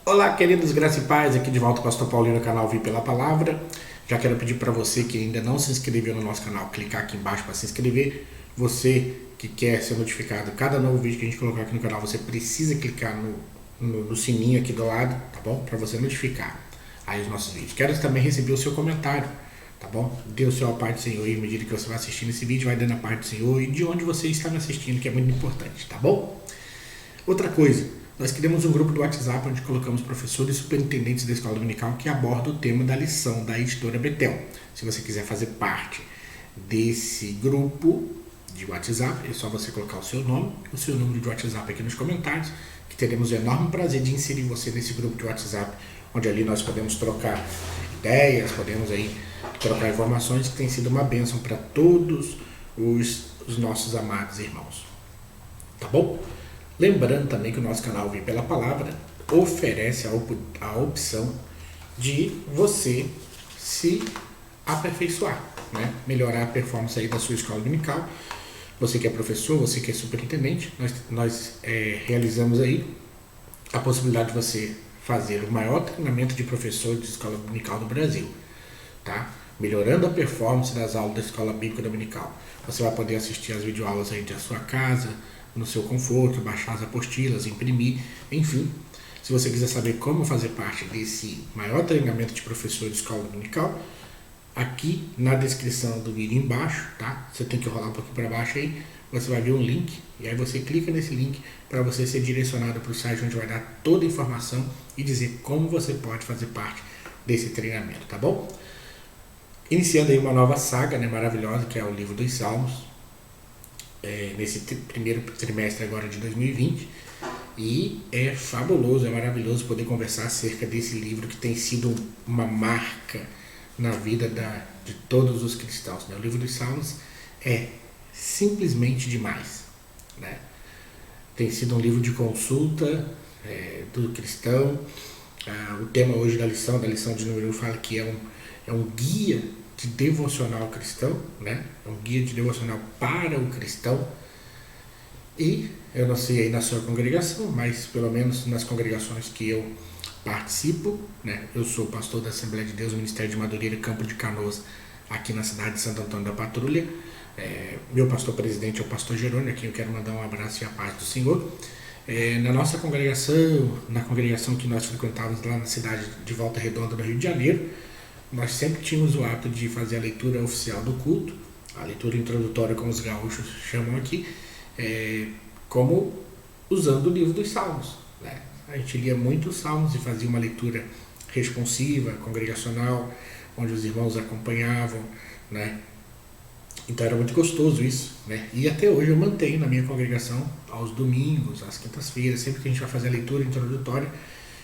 Olá, queridos graça e paz, aqui de volta o Pastor Paulinho no canal Vi Pela Palavra. Já quero pedir para você que ainda não se inscreveu no nosso canal, clicar aqui embaixo para se inscrever. Você que quer ser notificado cada novo vídeo que a gente colocar aqui no canal, você precisa clicar no sininho aqui do lado, tá bom? Para você notificar aí os nossos vídeos. Quero também receber o seu comentário, tá bom? Dê o seu a parte do Senhor e à medida que você vai assistindo esse vídeo, vai dando a parte do Senhor e de onde você está me assistindo, que é muito importante, tá bom? Outra coisa, nós criamos um grupo do WhatsApp onde colocamos professores e superintendentes da escola dominical que aborda o tema da lição da editora Betel. Se você quiser fazer parte desse grupo de WhatsApp, é só você colocar o seu nome e o seu número de WhatsApp aqui nos comentários, que teremos o enorme prazer de inserir você nesse grupo de WhatsApp, onde ali nós podemos trocar ideias, podemos aí trocar informações, que tem sido uma bênção para todos os nossos amados irmãos. Tá bom? Lembrando também que o nosso canal Vi Pela Palavra oferece a opção de você se aperfeiçoar, né? Melhorar a performance aí da sua escola dominical. Você que é professor, você que é superintendente, nós realizamos aí a possibilidade de você fazer o maior treinamento de professor de escola dominical do Brasil, tá? Melhorando a performance das aulas da escola bíblica dominical. Você vai poder assistir as videoaulas aí da sua casa, no seu conforto, baixar as apostilas, imprimir, enfim. Se você quiser saber como fazer parte desse maior treinamento de professor de escola dominical, aqui na descrição do vídeo embaixo, tá? Você tem que rolar um pouquinho para baixo aí, você vai ver um link, e aí você clica nesse link para você ser direcionado para o site onde vai dar toda a informação e dizer como você pode fazer parte desse treinamento, tá bom? Iniciando aí uma nova saga, né, maravilhosa, que é o livro dos Salmos, nesse primeiro trimestre agora de 2020, e é fabuloso, é maravilhoso poder conversar acerca desse livro que tem sido uma marca na vida de todos os cristãos, né? O livro dos Salmos é simplesmente demais, né? Tem sido um livro de consulta do cristão. O tema hoje da lição de número 1 fala que é um guia de devocional cristão, né? É um guia de devocional para o cristão. E eu não sei aí na sua congregação, mas pelo menos nas congregações que eu participo, né? Eu sou pastor da Assembleia de Deus, Ministério de Madureira, Campo de Canoas, aqui na cidade de Santo Antônio da Patrulha. Meu pastor presidente é o pastor Jerônimo, a quem eu quero mandar um abraço e a paz do Senhor. Na nossa congregação, na congregação que nós frequentávamos lá na cidade de Volta Redonda, no Rio de Janeiro, nós sempre tínhamos o hábito de fazer a leitura oficial do culto, a leitura introdutória, como os gaúchos chamam aqui, como usando o livro dos Salmos, né? A gente lia muitos Salmos e fazia uma leitura responsiva, congregacional, onde os irmãos acompanhavam, né? Então era muito gostoso isso, né? E até hoje eu mantenho na minha congregação, aos domingos, às quintas-feiras, sempre que a gente vai fazer a leitura introdutória,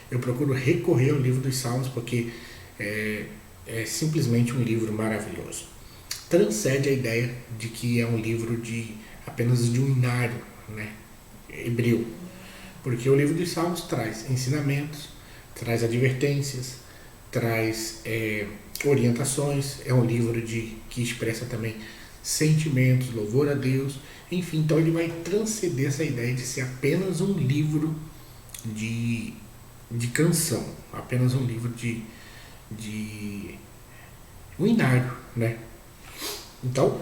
eu procuro recorrer ao livro dos Salmos, porque é simplesmente um livro maravilhoso. Transcende a ideia de que é um livro apenas de um inário, né, hebreu, porque o livro dos Salmos traz ensinamentos, traz advertências, traz orientações, é um livro que expressa também sentimentos, louvor a Deus, enfim, então ele vai transcender essa ideia de ser apenas um livro de canção, apenas um livro de um inário, né? Então,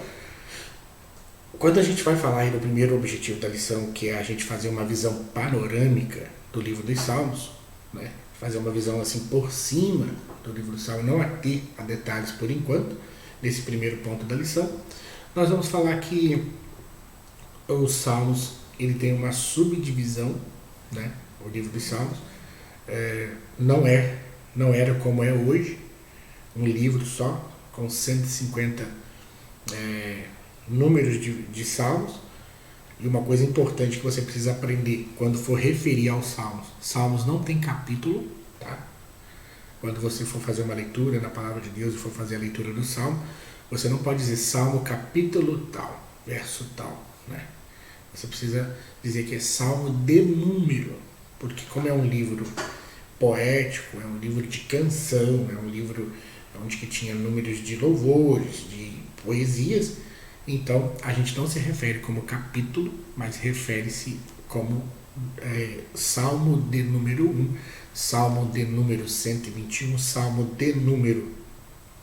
quando a gente vai falar aí do primeiro objetivo da lição, que é a gente fazer uma visão panorâmica do livro dos Salmos, né? Fazer uma visão assim por cima do livro dos Salmos, não ater a detalhes por enquanto, nesse primeiro ponto da lição, nós vamos falar que os Salmos, ele tem uma subdivisão, né? O livro dos Salmos não era como é hoje, um livro só, com 150 números de salmos. E uma coisa importante que você precisa aprender quando for referir aos salmos: salmos não tem capítulo, tá? Quando você for fazer uma leitura na palavra de Deus e for fazer a leitura do salmo, você não pode dizer salmo capítulo tal, verso tal, né? Você precisa dizer que é salmo de número, porque como é um livro poético, é um livro de canção, é um livro onde que tinha números de louvores, de poesias, então a gente não se refere como capítulo, mas refere-se como Salmo de número 1, Salmo de número 121, Salmo de número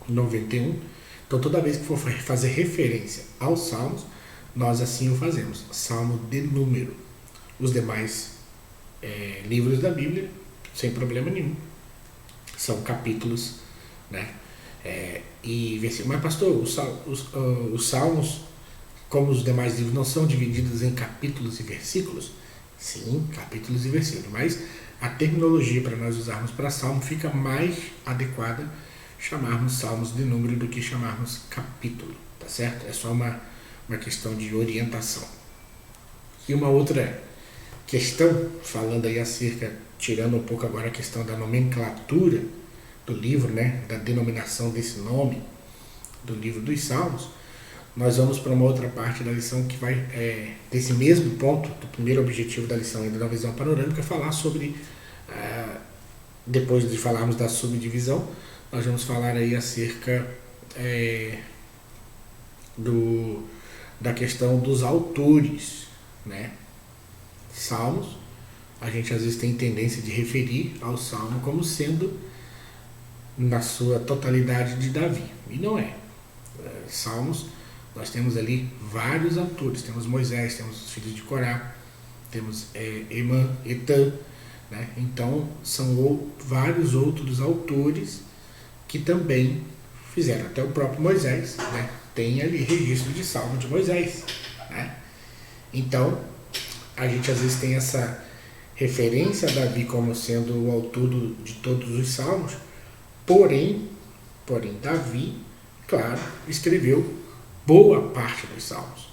91. Então toda vez que for fazer referência aos salmos, nós assim o fazemos. Salmo de número. Os demais livros da Bíblia, sem problema nenhum, são capítulos, né? E versículos. Mas pastor, os salmos, como os demais livros, não são divididos em capítulos e versículos? Sim, capítulos e versículos. Mas a terminologia para nós usarmos para salmo fica mais adequada chamarmos salmos de número do que chamarmos capítulo, tá certo? É só uma questão de orientação. E uma outra questão, falando aí acerca, tirando um pouco agora a questão da nomenclatura do livro, né, da denominação desse nome do livro dos Salmos, nós vamos para uma outra parte da lição que vai, desse mesmo ponto, do primeiro objetivo da lição, ainda na visão panorâmica, falar sobre, depois de falarmos da subdivisão, nós vamos falar aí acerca da questão dos autores, né? Salmos, a gente às vezes tem tendência de referir ao Salmo como sendo na sua totalidade de Davi, e não é. Salmos, nós temos ali vários autores, temos Moisés, temos os filhos de Corá, temos Emã, Etã, né? Então são vários outros autores que também fizeram, até o próprio Moisés, né? Tem ali registro de Salmo de Moisés, né? Então a gente às vezes tem essa referência a Davi como sendo o autor de todos os salmos, porém Davi, claro, escreveu boa parte dos salmos.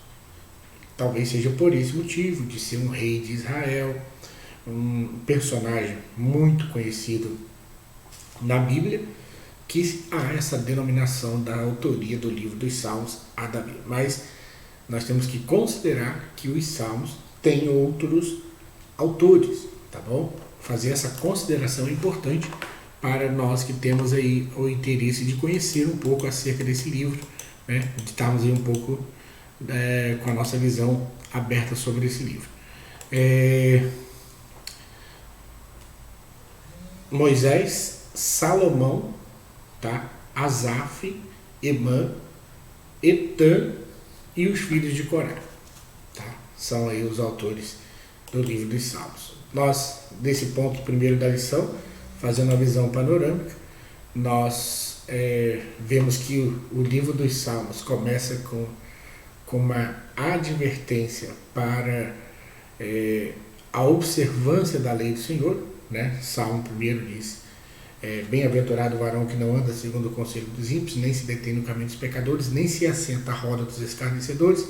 Talvez seja por esse motivo, de ser um rei de Israel, um personagem muito conhecido na Bíblia, que há essa denominação da autoria do livro dos Salmos a Davi. Mas nós temos que considerar que os salmos têm outros autores, tá bom? Fazer essa consideração é importante para nós que temos aí o interesse de conhecer um pouco acerca desse livro, né? De estarmos aí um pouco com a nossa visão aberta sobre esse livro. Moisés, Salomão, tá? Asaf, Emã, Etã e os filhos de Corá, tá? São aí os autores do livro dos Salmos. Nós, desse ponto primeiro da lição, fazendo uma visão panorâmica, nós vemos que o livro dos Salmos começa com uma advertência para a observância da lei do Senhor, né? Salmo 1 diz: bem-aventurado o varão que não anda segundo o conselho dos ímpios, nem se detém no caminho dos pecadores, nem se assenta à roda dos escarnecedores,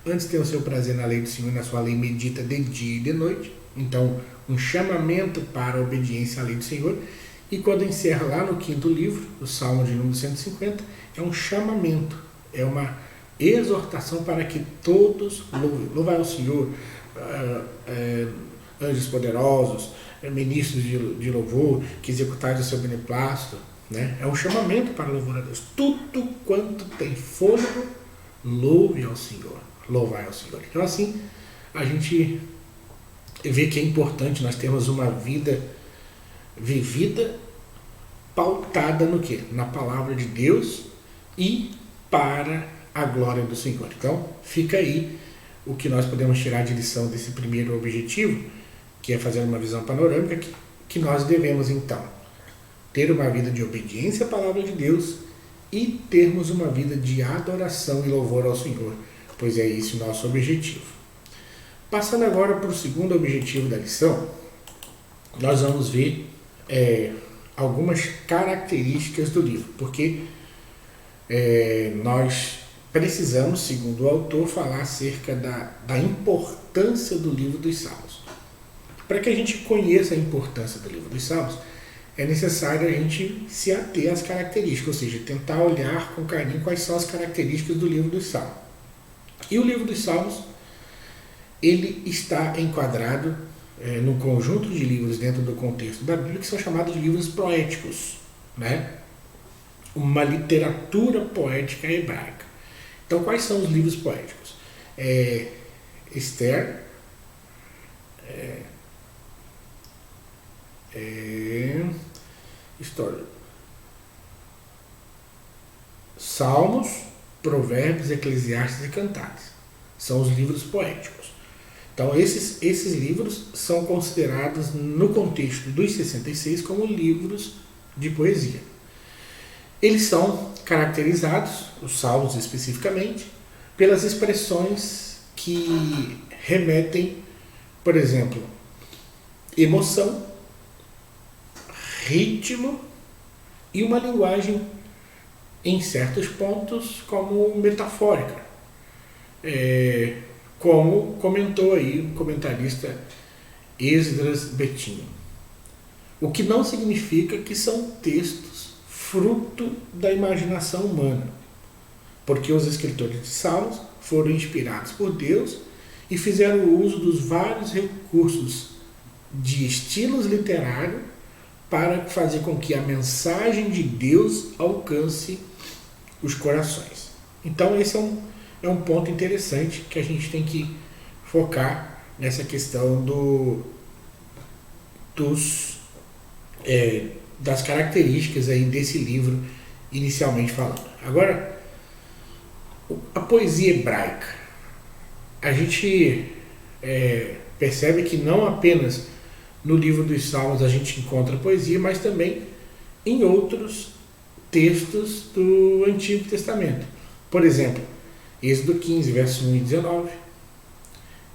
antes tem o seu prazer na lei do Senhor, e na sua lei medita de dia e de noite. Então, um chamamento para a obediência à lei do Senhor. E quando encerra lá no 5º livro, o Salmo de número 150, é um chamamento, é uma exortação para que todos louvem ao Senhor, anjos poderosos, ministros de louvor, que executais o seu beneplácito, né? É um chamamento para louvar a Deus. Tudo quanto tem fôlego, louve ao Senhor, louvai ao Senhor. Então assim, a gente vê que é importante nós termos uma vida vivida, pautada no quê? Na palavra de Deus e para a glória do Senhor. Então, fica aí o que nós podemos tirar de lição desse primeiro objetivo, que é fazer uma visão panorâmica, que nós devemos, então, ter uma vida de obediência à palavra de Deus e termos uma vida de adoração e louvor ao Senhor, pois é esse o nosso objetivo. Passando agora para o segundo objetivo da lição, nós vamos ver algumas características do livro, porque nós precisamos, segundo o autor, falar acerca da importância do livro dos Salmos. Para que a gente conheça a importância do livro dos Salmos, é necessário a gente se ater às características, ou seja, tentar olhar com carinho quais são as características do livro dos Salmos. E o livro dos Salmos, ele está enquadrado num conjunto de livros dentro do contexto da Bíblia que são chamados de livros poéticos, né? Uma literatura poética hebraica. Então, quais são os livros poéticos? Esther, história. Salmos, Provérbios, Eclesiastes e Cantares. São os livros poéticos. Então, esses livros são considerados, no contexto dos 66, como livros de poesia. Eles são caracterizados, os salmos especificamente, pelas expressões que remetem, por exemplo, emoção, ritmo e uma linguagem, em certos pontos, como metafórica. Como comentou aí o comentarista Esdras Betinho. O que não significa que são textos fruto da imaginação humana, porque os escritores de Salmos foram inspirados por Deus e fizeram uso dos vários recursos de estilos literários para fazer com que a mensagem de Deus alcance os corações. Então esse é um ponto interessante que a gente tem que focar nessa questão das características aí desse livro, inicialmente falando. Agora, a poesia hebraica. A gente percebe que não apenas no livro dos Salmos a gente encontra poesia, mas também em outros textos do Antigo Testamento. Por exemplo, Êxodo 15, versos 1 e 19,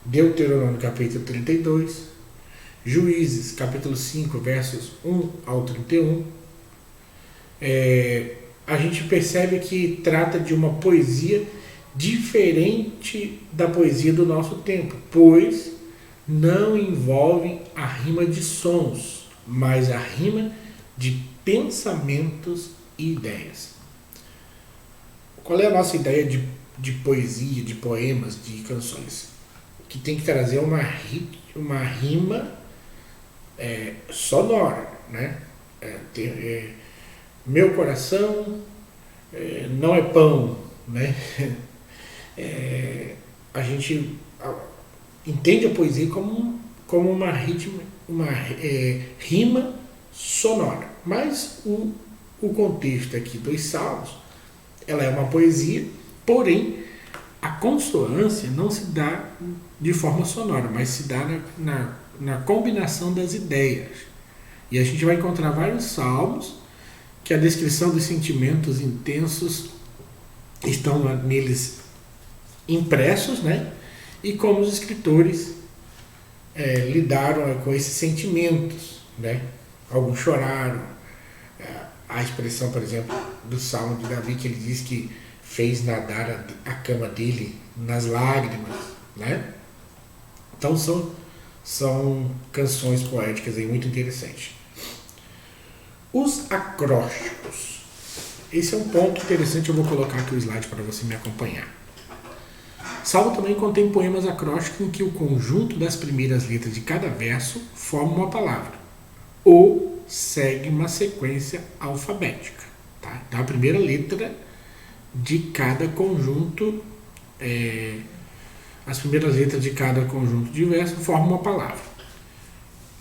Deuteronômio capítulo 32, Juízes capítulo 5, versos 1 ao 31. A gente percebe que trata de uma poesia diferente da poesia do nosso tempo, pois não envolve a rima de sons, mas a rima de pensamentos e ideias. Qual é a nossa ideia de poesia, de poemas, de canções? Que tem que trazer uma rima sonora, né? Meu coração não é pão, né? A gente entende a poesia como uma rima sonora, mas o contexto aqui dos Salmos, ela é uma poesia, porém a consonância não se dá de forma sonora, mas se dá na combinação das ideias. E a gente vai encontrar vários salmos que a descrição dos sentimentos intensos estão neles impressos, né? E como os escritores lidaram com esses sentimentos, né? Alguns choraram. A expressão, por exemplo, do Salmo de Davi, que ele diz que fez nadar a cama dele nas lágrimas, né? Então são canções poéticas aí muito interessantes. Os acrósticos. Esse é um ponto interessante, eu vou colocar aqui o slide para você me acompanhar. Salmo também contém poemas acrósticos em que o conjunto das primeiras letras de cada verso forma uma palavra, ou segue uma sequência alfabética. Tá? Então a primeira letra de cada conjunto, as primeiras letras de cada conjunto de versos formam uma palavra.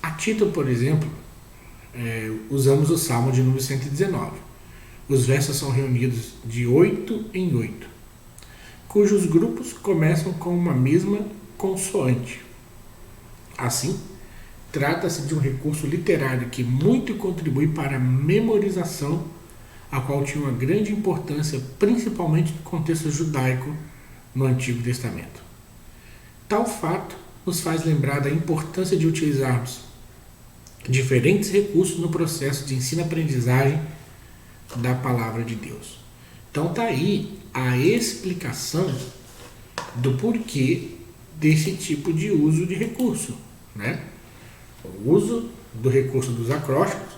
A título, por exemplo, usamos o Salmo de número 119. Os versos são reunidos de 8 em 8, cujos grupos começam com uma mesma consoante. Assim, trata-se de um recurso literário que muito contribui para a memorização, a qual tinha uma grande importância, principalmente no contexto judaico no Antigo Testamento. Tal fato nos faz lembrar da importância de utilizarmos diferentes recursos no processo de ensino-aprendizagem da Palavra de Deus. Então está aí a explicação do porquê desse tipo de uso de recurso, né? O uso do recurso dos acrósticos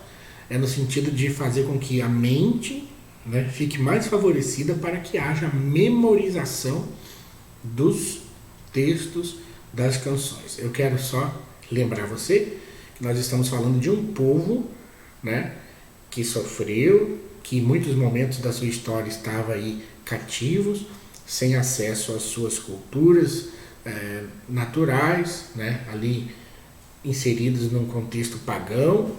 é no sentido de fazer com que a mente, né, fique mais favorecida para que haja memorização dos textos das canções. Eu quero só lembrar você que nós estamos falando de um povo, né, que sofreu, que em muitos momentos da sua história estava aí cativos, sem acesso às suas culturas naturais, né, ali inseridos num contexto pagão,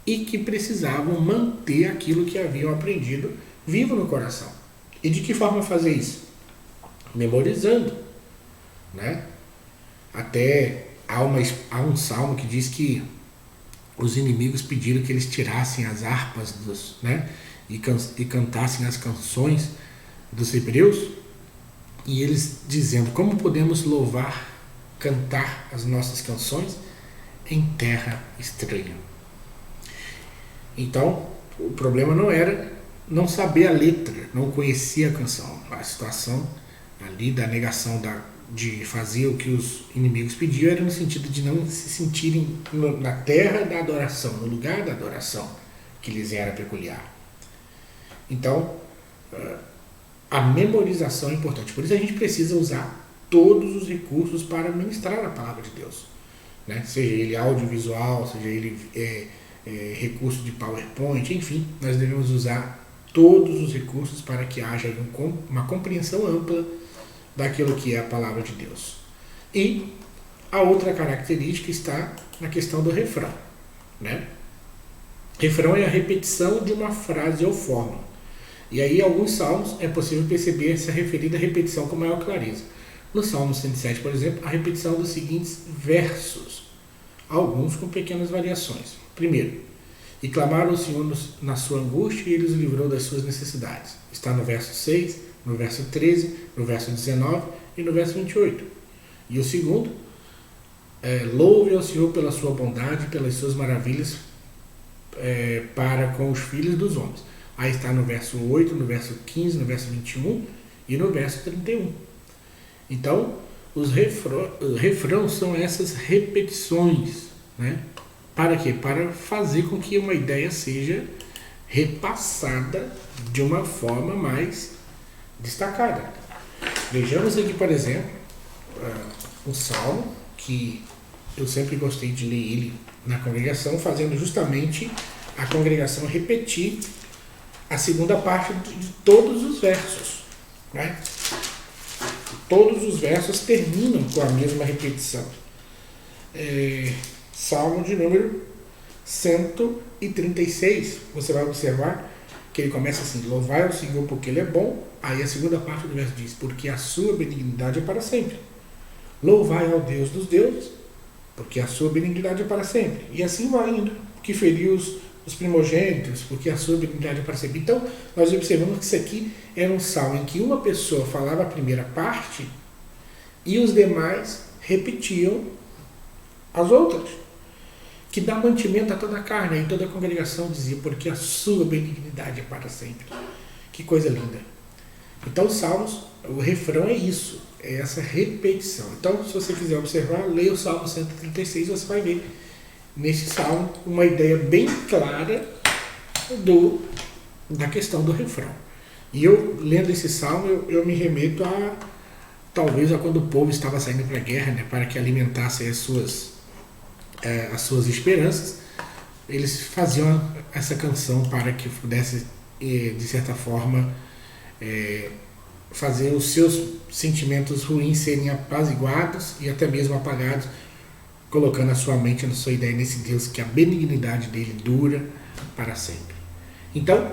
e que precisavam manter aquilo que haviam aprendido vivo no coração. E de que forma fazer isso? Memorizando, né? Até há um salmo que diz que os inimigos pediram que eles tirassem as harpas né? e cantassem as canções dos hebreus, e eles dizendo: como podemos louvar, cantar as nossas canções em terra estranha? Então, o problema não era não saber a letra, não conhecer a canção. A situação ali da negação de fazer o que os inimigos pediam era no sentido de não se sentirem na terra da adoração, no lugar da adoração que lhes era peculiar. Então, a memorização é importante. Por isso a gente precisa usar todos os recursos para ministrar a palavra de Deus, né? Seja ele audiovisual, seja ele recurso de PowerPoint, enfim, nós devemos usar todos os recursos para que haja uma compreensão ampla daquilo que é a palavra de Deus. E a outra característica está na questão do refrão, né? Refrão é a repetição de uma frase ou forma. E aí, em alguns salmos, é possível perceber essa referida repetição com maior clareza. No Salmo 107, por exemplo, a repetição dos seguintes versos, alguns com pequenas variações. Primeiro: e clamaram ao Senhor na sua angústia, e ele os livrou das suas necessidades. Está no verso 6, no verso 13, no verso 19 e no verso 28. E o segundo: louve ao Senhor pela sua bondade e pelas suas maravilhas para com os filhos dos homens. Aí está no verso 8, no verso 15, no verso 21 e no verso 31. Então, os refrãos são essas repetições, né? Para quê? Para fazer com que uma ideia seja repassada de uma forma mais destacada. Vejamos aqui, por exemplo, um salmo que eu sempre gostei de ler ele na congregação, fazendo justamente a congregação repetir a segunda parte de todos os versos, né? Todos os versos terminam com a mesma repetição. Salmo de número 136, você vai observar que ele começa assim: louvai ao Senhor porque ele é bom. Aí a segunda parte do verso diz: porque a sua benignidade é para sempre. Louvai ao Deus dos deuses, porque a sua benignidade é para sempre. E assim vai indo, que feriu os primogênitos, porque a sua benignidade é para sempre. Então, nós observamos que isso aqui era um salmo em que uma pessoa falava a primeira parte e os demais repetiam as outras, que dá mantimento a toda a carne. E toda a congregação dizia: porque a sua benignidade é para sempre. Que coisa linda. Então, os salmos, o refrão é isso, é essa repetição. Então, se você quiser observar, leia o Salmo 136, você vai ver nesse salmo uma ideia bem clara da questão do refrão. E eu, lendo esse salmo, eu me remeto talvez a quando o povo estava saindo para a guerra, né, para que alimentasse as suas esperanças. Eles faziam essa canção para que pudesse, de certa forma, fazer os seus sentimentos ruins serem apaziguados e até mesmo apagados, colocando a sua mente, a sua ideia nesse Deus, que a benignidade dele dura para sempre. Então,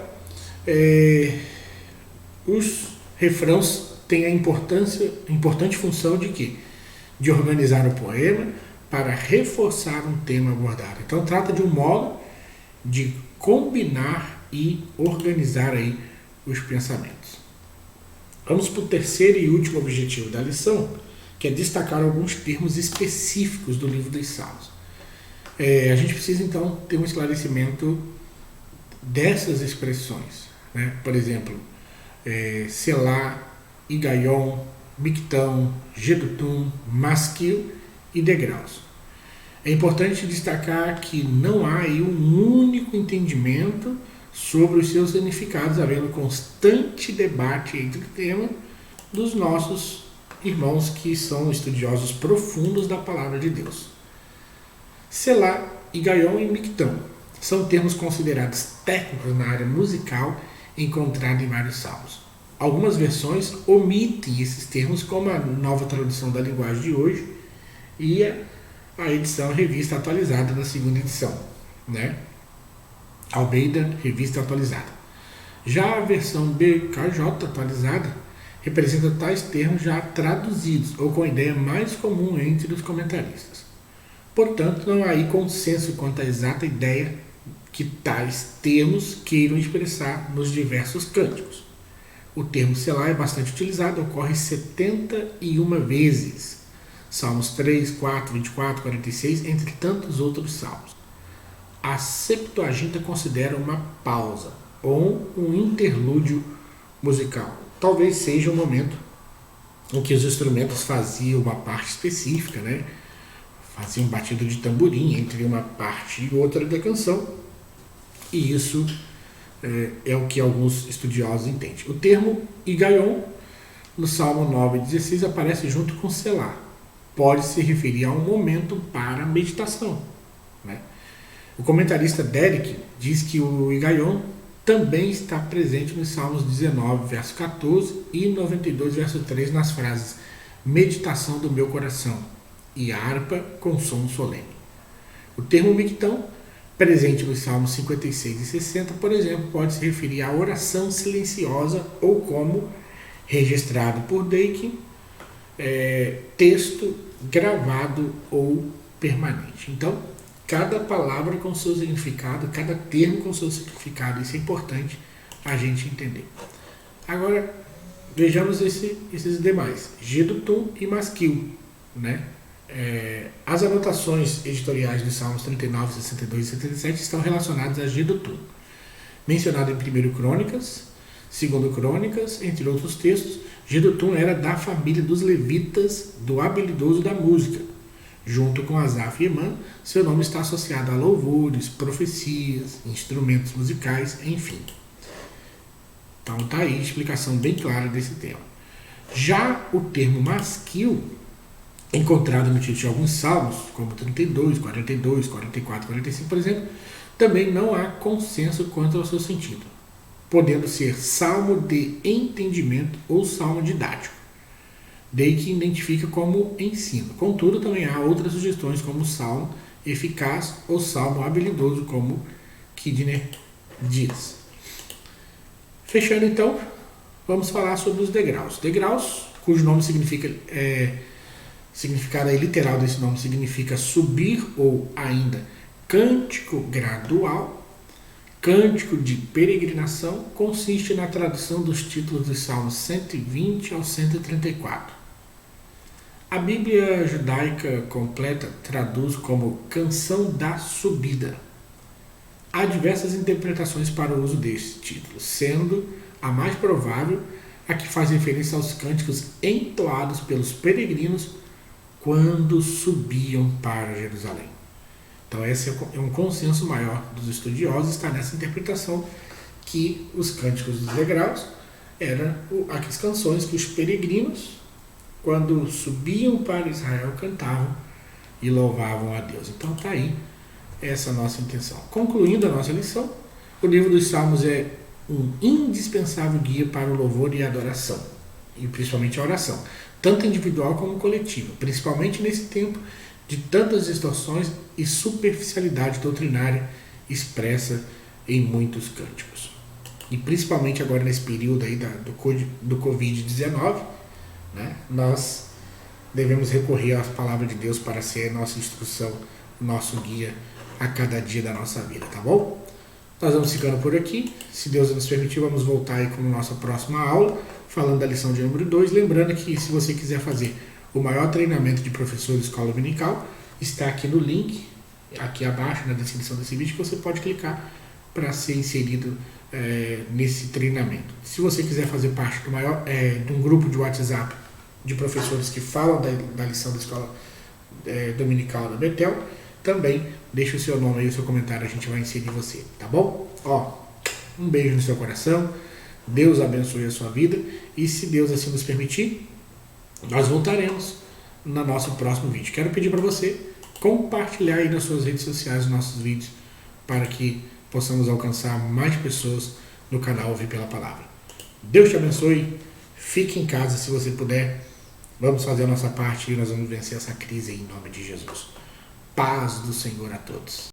os refrãos têm a importante função de quê? De organizar o poema para reforçar um tema abordado. Então, trata de um modo de combinar e organizar aí os pensamentos. Vamos para o terceiro e último objetivo da lição, que é destacar alguns termos específicos do livro dos Salmos. A gente precisa, então, ter um esclarecimento dessas expressões, né? Por exemplo, Selá, Higaion, Mictão, Gedutum, Masquil e degraus. É importante destacar que não há aí um único entendimento sobre os seus significados, havendo constante debate entre o tema dos nossos irmãos que são estudiosos profundos da palavra de Deus. Selá, Higaion e Mictão são termos considerados técnicos na área musical encontrados em vários salmos. Algumas versões omitem esses termos, como a Nova Tradução da Linguagem de hoje e a edição revista atualizada da segunda edição, né? Almeida, revista atualizada. Já a versão BKJ atualizada representa tais termos já traduzidos ou com a ideia mais comum entre os comentaristas. Portanto, não há aí consenso quanto à exata ideia que tais termos queiram expressar nos diversos cânticos. O termo Selá é bastante utilizado, ocorre 71 vezes. Salmos 3, 4, 24, 46, entre tantos outros salmos. A Septuaginta considera uma pausa ou um interlúdio musical. Talvez seja o momento em que os instrumentos faziam uma parte específica, né? Faziam um batido de tamborim entre uma parte e outra da canção. E isso é o que alguns estudiosos entendem. O termo Higaion, no Salmo 9,16, aparece junto com Selá. Pode se referir a um momento para meditação, né? O comentarista Derek diz que o Higaion também está presente nos Salmos 19, verso 14 e 92, verso 3, nas frases meditação do meu coração e harpa com som solene. O termo Mictão, presente nos Salmos 56 e 60, por exemplo, pode se referir à oração silenciosa ou como, registrado por Deikin, texto gravado ou permanente. Então, cada palavra com seu significado, cada termo com seu significado, isso é importante a gente entender. Agora, vejamos esses demais, Gedutum e Masquil, né? As anotações editoriais dos Salmos 39, 62 e 77 estão relacionadas a Gedutum, mencionado em 1 Crônicas, 2 Crônicas, entre outros textos. Gedutum era da família dos levitas, do habilidoso da música. Junto com Asaf e Emã, seu nome está associado a louvores, profecias, instrumentos musicais, enfim. Então está aí a explicação bem clara desse tema. Já o termo masquil, encontrado no título de alguns salmos, como 32, 42, 44, 45, por exemplo, também não há consenso quanto ao seu sentido, podendo ser salmo de entendimento ou salmo didático. Daí que identifica como ensino. Contudo, também há outras sugestões como salmo eficaz ou salmo habilidoso, como Kidner diz. Fechando então, vamos falar sobre os degraus. Degraus, cujo nome significado literal desse nome significa subir ou ainda cântico gradual, cântico de peregrinação, consiste na tradução dos títulos dos Salmos 120 ao 134. A Bíblia judaica completa traduz como canção da subida. Há diversas interpretações para o uso deste título, sendo a mais provável a que faz referência aos cânticos entoados pelos peregrinos quando subiam para Jerusalém. Então esse é um consenso maior dos estudiosos, está nessa interpretação que os cânticos dos degraus eram as canções que os peregrinos, quando subiam para Israel, cantavam e louvavam a Deus. Então está aí essa nossa intenção. Concluindo a nossa lição, o livro dos Salmos é um indispensável guia para o louvor e a adoração, e principalmente a oração, tanto individual como coletiva, principalmente nesse tempo de tantas distorções e superficialidade doutrinária expressa em muitos cânticos. E principalmente agora nesse período aí do Covid-19, né, nós devemos recorrer à palavra de Deus para ser nossa instrução, nosso guia a cada dia da nossa vida, tá bom? Nós vamos ficando por aqui. Se Deus nos permitir, vamos voltar aí com a nossa próxima aula, falando da lição de número 2. Lembrando que se você quiser fazer o maior treinamento de professor de escola dominical, está aqui no link, aqui abaixo na descrição desse vídeo, que você pode clicar para ser inserido nesse treinamento. Se você quiser fazer parte de um grupo de WhatsApp de professores que falam da lição da escola dominical da Betel, também deixa o seu nome aí, o seu comentário, a gente vai inserir você, tá bom? Um beijo no seu coração, Deus abençoe a sua vida, e se Deus assim nos permitir, nós voltaremos no nosso próximo vídeo. Quero pedir para você compartilhar aí nas suas redes sociais os nossos vídeos, para que possamos alcançar mais pessoas no canal Ouvir pela Palavra. Deus te abençoe, fique em casa se você puder, vamos fazer a nossa parte e nós vamos vencer essa crise em nome de Jesus. Paz do Senhor a todos.